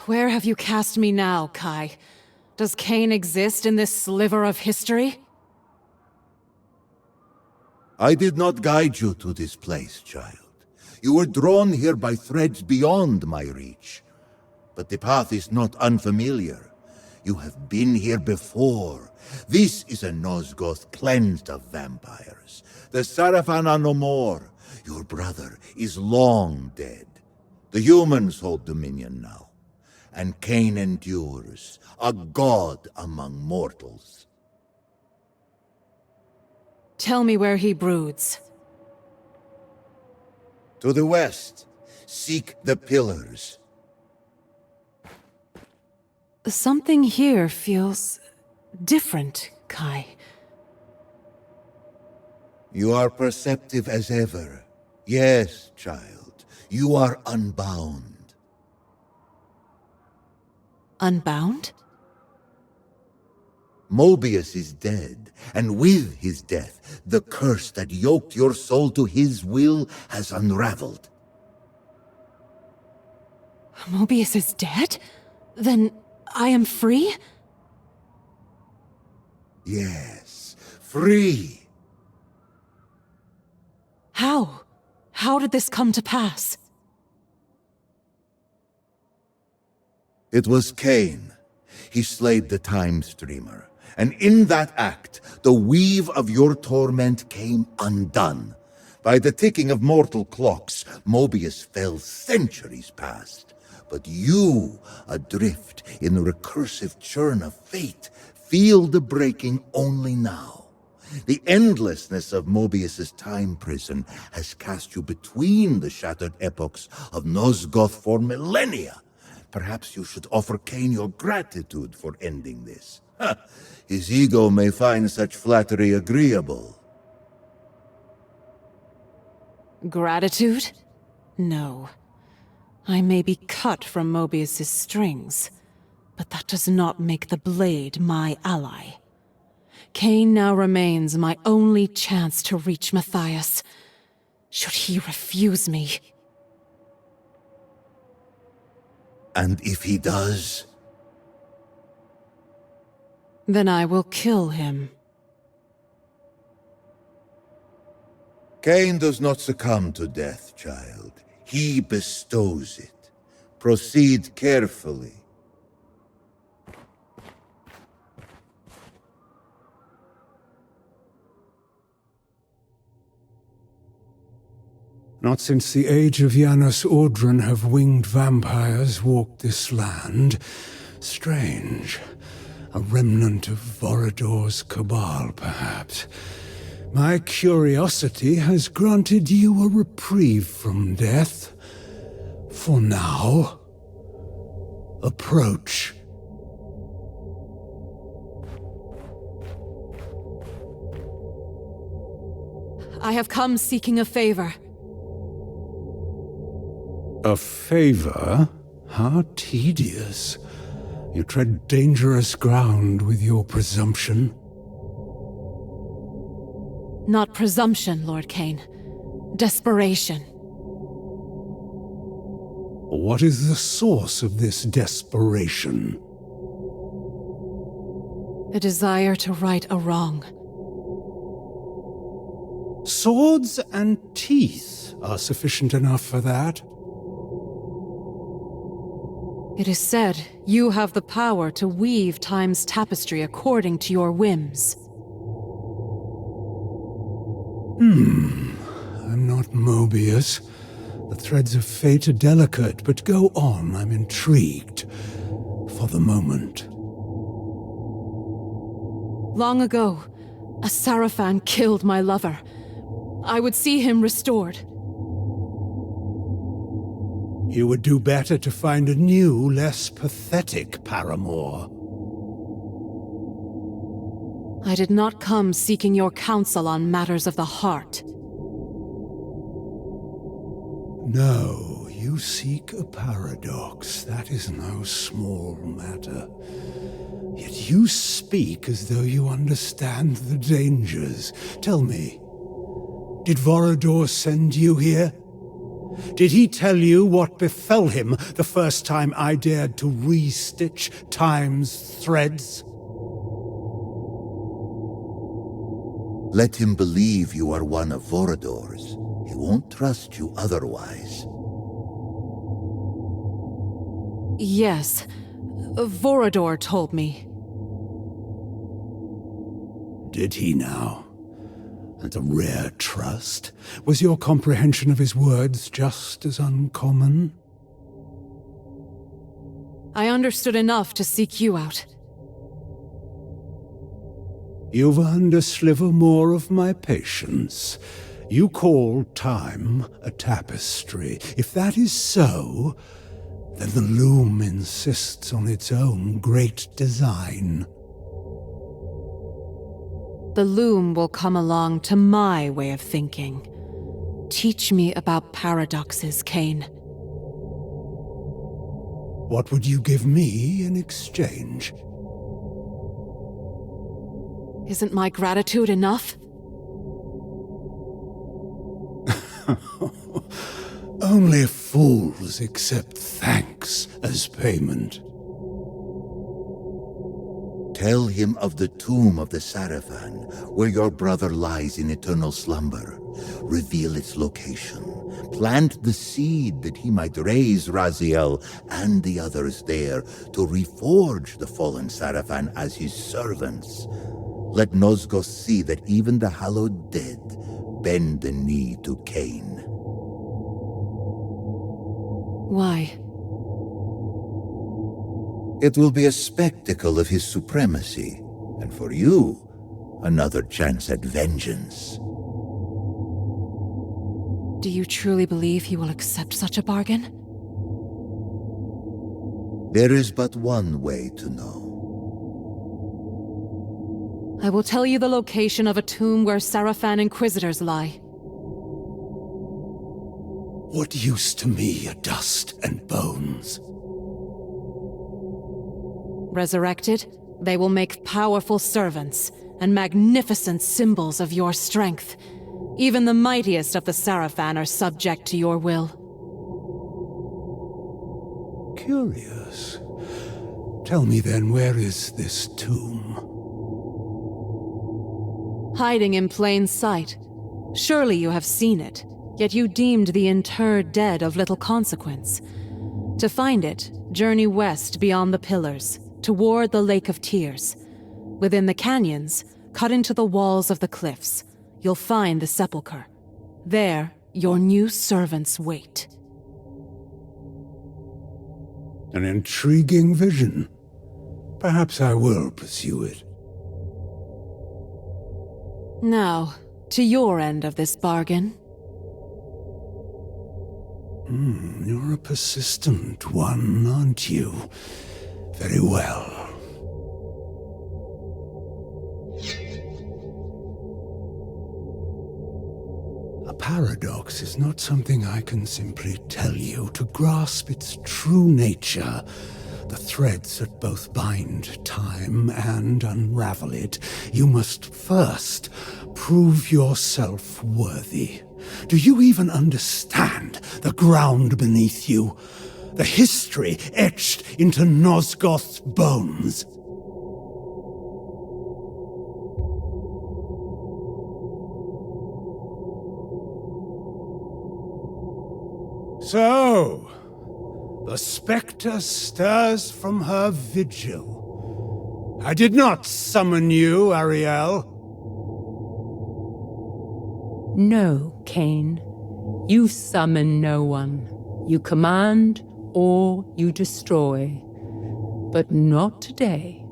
Where have you cast me now, Kai? Does Kain exist in this sliver of history? I did not guide you to this place, child. You were drawn here by threads beyond my reach. But the path is not unfamiliar. You have been here before. This is a Nosgoth cleansed of vampires. The Sarafan are no more. Your brother is long dead. The humans hold dominion now. And Kain endures, a god among mortals. Tell me where he broods. To the west, seek the pillars. Something here feels different, Kai. You are perceptive as ever. Yes, child, you are unbound. Unbound? Mobius is dead, and with his death, the curse that yoked your soul to his will has unraveled. Mobius is dead? Then I am free? Yes, free. How? How did this come to pass? It was Kain. He slayed the Time Streamer, and in that act, the weave of your torment came undone. By the ticking of mortal clocks, Mobius fell centuries past. But you, adrift in the recursive churn of fate, feel the breaking only now. The endlessness of Mobius's time prison has cast you between the shattered epochs of Nosgoth for millennia. Perhaps you should offer Kain your gratitude for ending this. His ego may find such flattery agreeable. Gratitude? No. I may be cut from Mobius's strings, but that does not make the blade my ally. Kain now remains my only chance to reach Matthias. Should he refuse me? And if he does? Then I will kill him. Kain does not succumb to death, child. He bestows it. Proceed carefully. Not since the age of Janus Audron have winged vampires walked this land. Strange. A remnant of Vorador's cabal, perhaps. My curiosity has granted you a reprieve from death. For now. Approach. I have come seeking a favor. A favor? How tedious. You tread dangerous ground with your presumption. Not presumption, Lord Kain. Desperation. What is the source of this desperation? A desire to right a wrong. Swords and teeth are sufficient enough for that. It is said you have the power to weave time's tapestry according to your whims. I'm not Mobius. The threads of fate are delicate, but go on, I'm intrigued. For the moment. Long ago, a Sarafan killed my lover. I would see him restored. You would do better to find a new, less pathetic paramour. I did not come seeking your counsel on matters of the heart. No, you seek a paradox. That is no small matter. Yet you speak as though you understand the dangers. Tell me, did Vorador send you here? Did he tell you what befell him the first time I dared to re-stitch time's threads? Let him believe you are one of Vorador's. He won't trust you otherwise. Yes, Vorador told me. Did he now? And a rare trust? Was your comprehension of his words just as uncommon? I understood enough to seek you out. You've earned a sliver more of my patience. You call time a tapestry. If that is so, then the loom insists on its own great design. The loom will come along to my way of thinking. Teach me about paradoxes, Kain. What would you give me in exchange? Isn't my gratitude enough? Only fools accept thanks as payment. Tell him of the tomb of the Sarafan, where your brother lies in eternal slumber. Reveal its location. Plant the seed that he might raise Raziel and the others there to reforge the fallen Sarafan as his servants. Let Nosgoth see that even the hallowed dead bend the knee to Kain. Why? It will be a spectacle of his supremacy, and for you, another chance at vengeance. Do you truly believe he will accept such a bargain? There is but one way to know. I will tell you the location of a tomb where Sarafan Inquisitors lie. What use to me are dust and bones? Resurrected, they will make powerful servants and magnificent symbols of your strength. Even the mightiest of the Sarafan are subject to your will. Curious. Tell me then, where is this tomb? Hiding in plain sight. Surely you have seen it, yet you deemed the interred dead of little consequence. To find it, journey west beyond the pillars, toward the Lake of Tears. Within the canyons, cut into the walls of the cliffs, you'll find the sepulchre. There, your new servants wait. An intriguing vision. Perhaps I will pursue it. Now, to your end of this bargain. You're a persistent one, aren't you? Very well. A paradox is not something I can simply tell you. To grasp its true nature, the threads that both bind time and unravel it, you must first prove yourself worthy. Do you even understand the ground beneath you? The history etched into Nosgoth's bones? So, the spectre stirs from her vigil. I did not summon you, Ariel. No, Kain. You summon no one. You command or you destroy. But not today.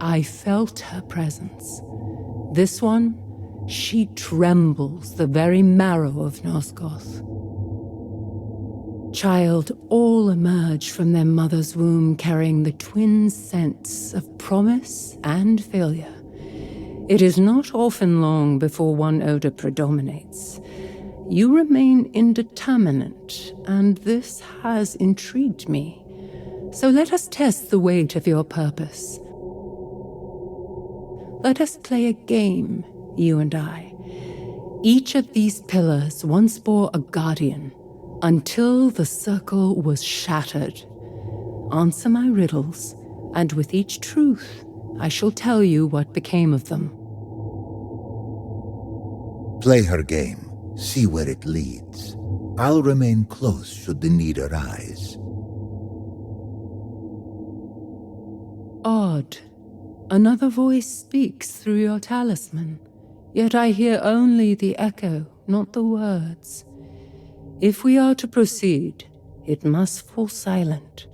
I felt her presence. This one, she trembles the very marrow of Nosgoth. Child, all emerge from their mother's womb carrying the twin scents of promise and failure. It is not often long before one odor predominates. You remain indeterminate, and this has intrigued me. So let us test the weight of your purpose. Let us play a game, you and I. Each of these pillars once bore a guardian, until the circle was shattered. Answer my riddles, and with each truth, I shall tell you what became of them. Play her game. See where it leads. I'll remain close should the need arise. Odd. Another voice speaks through your talisman, yet I hear only the echo, not the words. If we are to proceed, it must fall silent.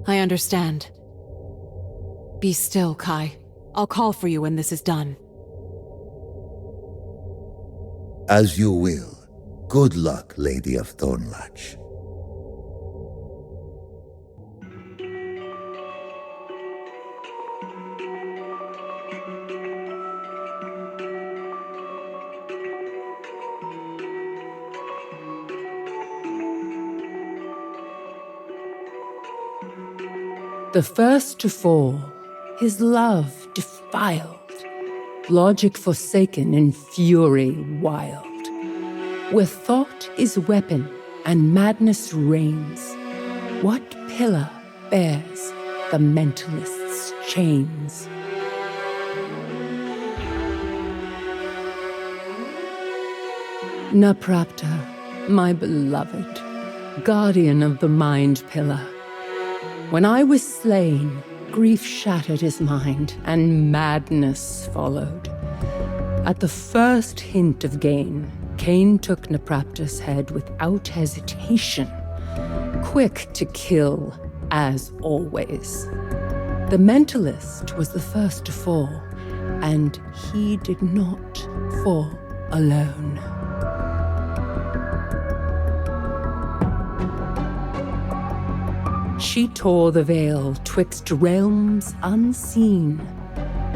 I understand. Be still, Kai. I'll call for you when this is done. As you will. Good luck, Lady of Thornlatch. The first to fall, his love defiled, logic forsaken in fury wild. Where thought is weapon and madness reigns, what pillar bears the mentalist's chains? Naprapta, my beloved, guardian of the mind pillar. When I was slain, grief shattered his mind, and madness followed. At the first hint of gain, Kain took Naprapta's head without hesitation, quick to kill, as always. The mentalist was the first to fall, and he did not fall alone. She tore the veil twixt realms unseen,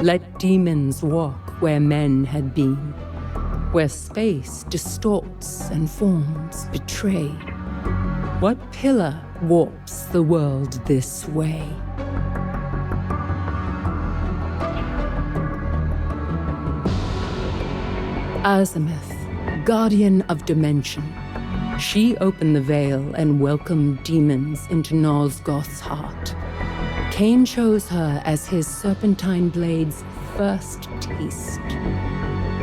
let demons walk where men had been, where space distorts and forms betray. What pillar warps the world this way? Azimuth, guardian of dimension, she opened the veil and welcomed demons into Nosgoth's heart. Kain chose her as his serpentine blade's first taste.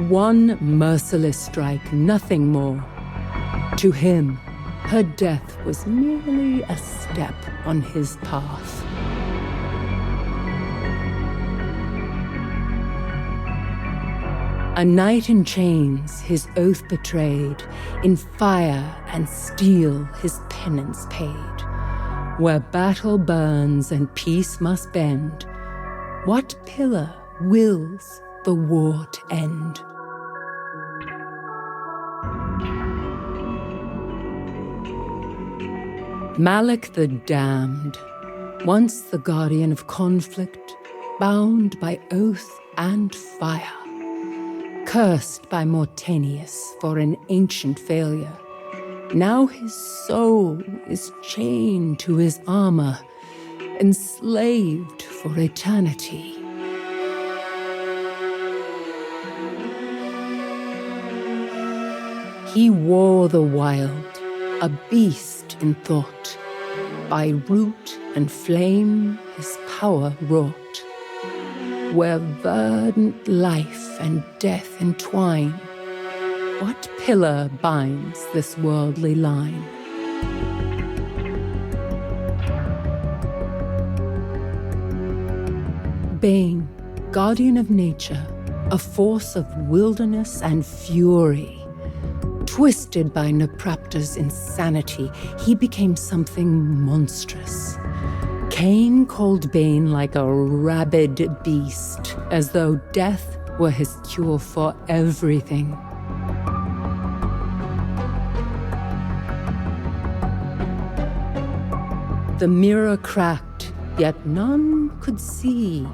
One merciless strike, nothing more. To him, her death was merely a step on his path. A knight in chains, his oath betrayed, in fire and steel his penance paid. Where battle burns and peace must bend, what pillar wills the war to end? Malak the Damned, once the guardian of conflict, bound by oath and fire. Cursed by Mortanius for an ancient failure, now his soul is chained to his armor, enslaved for eternity. He wore the wild, a beast in thought. By root and flame his power wrought. Where verdant life and death entwine, what pillar binds this worldly line? Bane, guardian of nature, a force of wilderness and fury. Twisted by Naprapta's insanity, he became something monstrous. Kain called Bane like a rabid beast, as though death were his cure for everything. The mirror cracked, yet none could see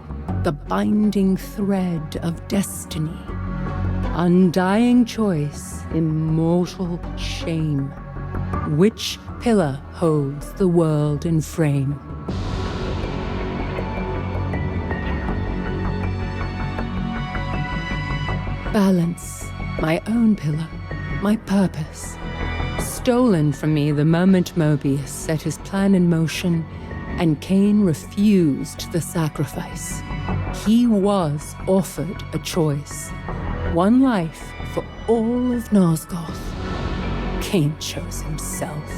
the binding thread of destiny. Undying choice, immortal shame. Which pillar holds the world in frame? Balance, my own pillar, my purpose. stolen from me the moment Mobius set his plan in motion, and Kain refused the sacrifice. He was offered a choice. One life for all of Nosgoth. Kain chose himself.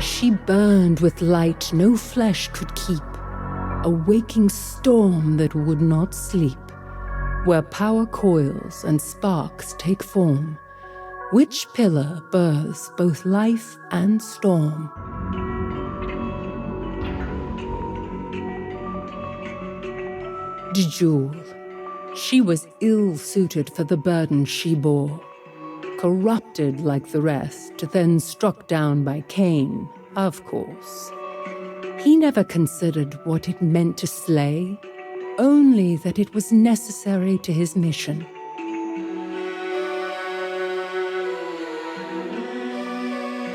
She burned with light no flesh could keep, a waking storm that would not sleep, where power coils and sparks take form. Which pillar births both life and storm? Jewel. She was ill-suited for the burden she bore. Corrupted like the rest, then struck down by Kain, of course. He never considered what it meant to slay, only that it was necessary to his mission.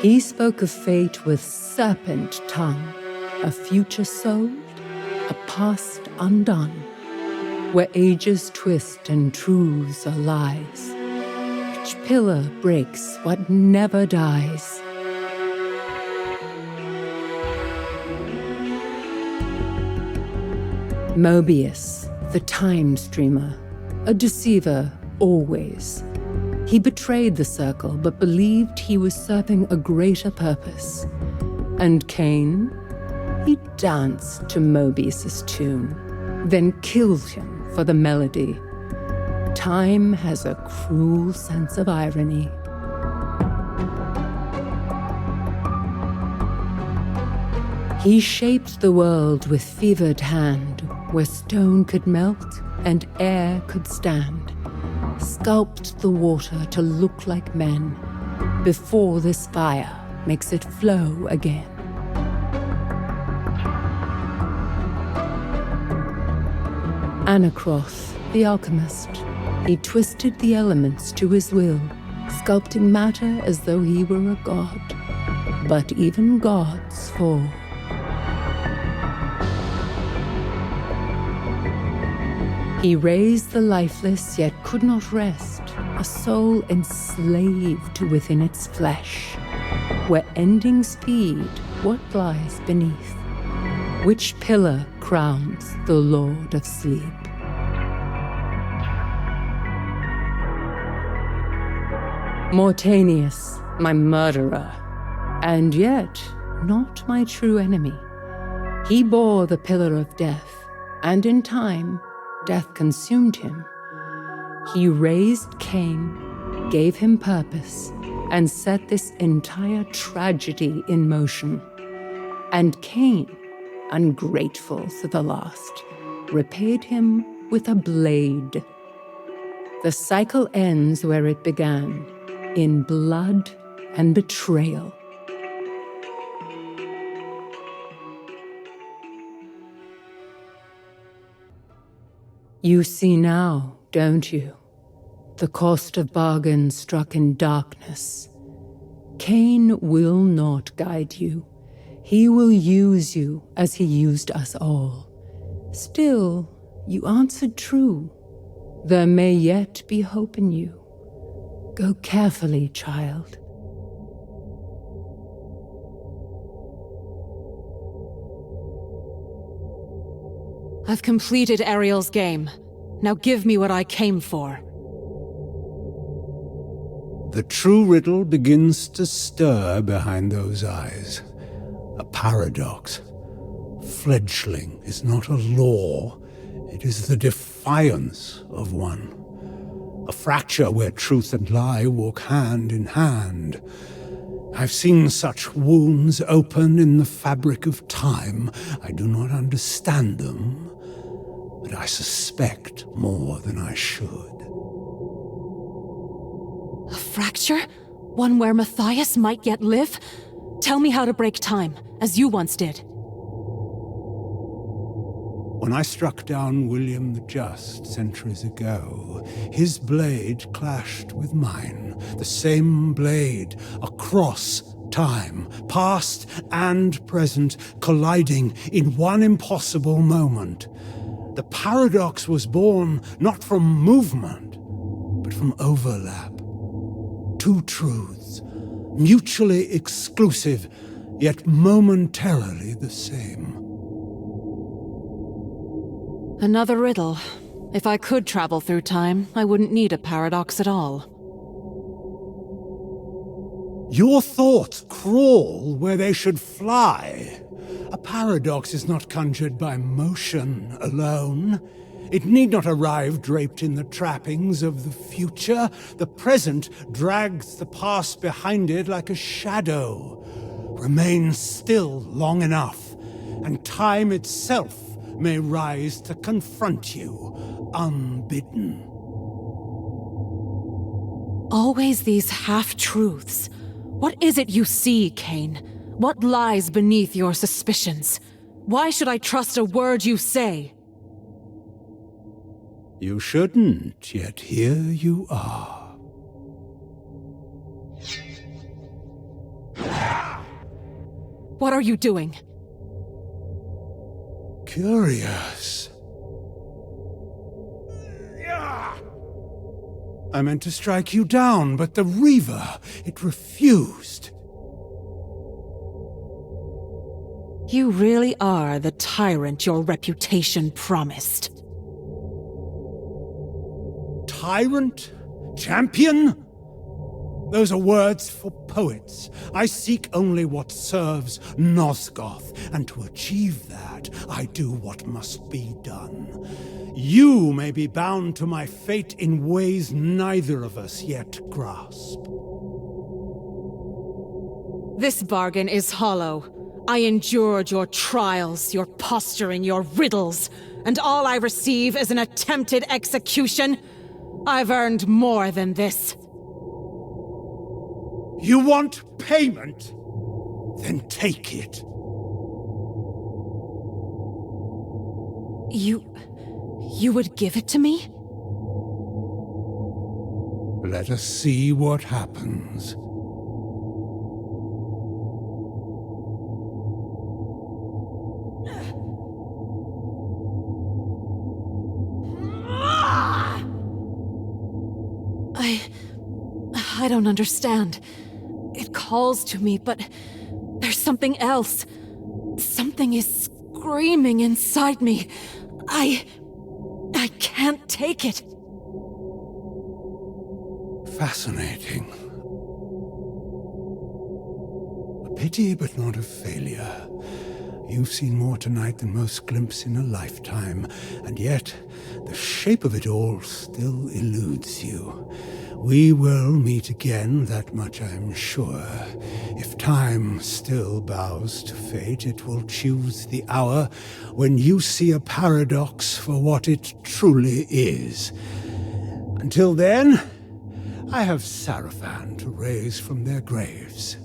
He spoke of fate with serpent tongue, a future sold, a past undone, where ages twist and truths are lies. Which pillar breaks what never dies? Mobius, the time streamer, a deceiver always. He betrayed the circle, but believed he was serving a greater purpose. And Kain? He danced to Mobius's tune, then killed him for the melody. Time has a cruel sense of irony. He shaped the world with fevered hand, where stone could melt and air could stand. Sculpt the water to look like men, before this fire makes it flow again. Anacroth, the alchemist, he twisted the elements to his will, sculpting matter as though he were a god. But even gods fall. He raised the lifeless, yet could not rest, a soul enslaved within its flesh, where ending speed what lies beneath. Which pillar crowns the Lord of Sleep? Mortanius, my murderer, and yet not my true enemy. He bore the pillar of death, and in time, death consumed him. He raised Kain, gave him purpose, and set this entire tragedy in motion. And Kain, ungrateful to the last, repaid him with a blade. The cycle ends where it began, in blood and betrayal. You see now, don't you? The cost of bargain struck in darkness. Kain will not guide you. He will use you as he used us all. Still, you answered true. There may yet be hope in you. Go carefully, child. I've completed Ariel's game. Now give me what I came for. The true riddle begins to stir behind those eyes. A paradox. Fledgling is not a law, it is the defiance of one. A fracture where truth and lie walk hand in hand. I've seen such wounds open in the fabric of time. I do not understand them, but I suspect more than I should. A fracture? One where Matthias might yet live? Tell me how to break time, as you once did. When I struck down William the Just centuries ago, his blade clashed with mine, the same blade, across time, past and present, colliding in one impossible moment. The paradox was born not from movement, but from overlap. Two truths, mutually exclusive, yet momentarily the same. Another riddle. If I could travel through time, I wouldn't need a paradox at all. Your thoughts crawl where they should fly. A paradox is not conjured by motion alone. It need not arrive draped in the trappings of the future. The present drags the past behind it like a shadow. Remain still long enough, and time itself may rise to confront you, unbidden. Always these half-truths. What is it you see, Kain? What lies beneath your suspicions? Why should I trust a word you say? You shouldn't, yet here you are. What are you doing? Curious. I meant to strike you down, but the Reaver, it refused. You really are the tyrant your reputation promised. Tyrant? Champion? Those are words for poets. I seek only what serves Nosgoth, and to achieve that, I do what must be done. You may be bound to my fate in ways neither of us yet grasp. This bargain is hollow. I endured your trials, your posturing, your riddles, and all I receive is an attempted execution. I've earned more than this. You want payment? Then take it. You would give it to me? Let us see what happens. I don't understand. It calls to me, but there's something else. Something is screaming inside me. I can't take it. Fascinating. A pity, but not a failure. You've seen more tonight than most glimpse in a lifetime, and yet the shape of it all still eludes you. We will meet again, that much I'm sure. If time still bows to fate, it will choose the hour when you see a paradox for what it truly is. Until then, I have Sarafan to raise from their graves.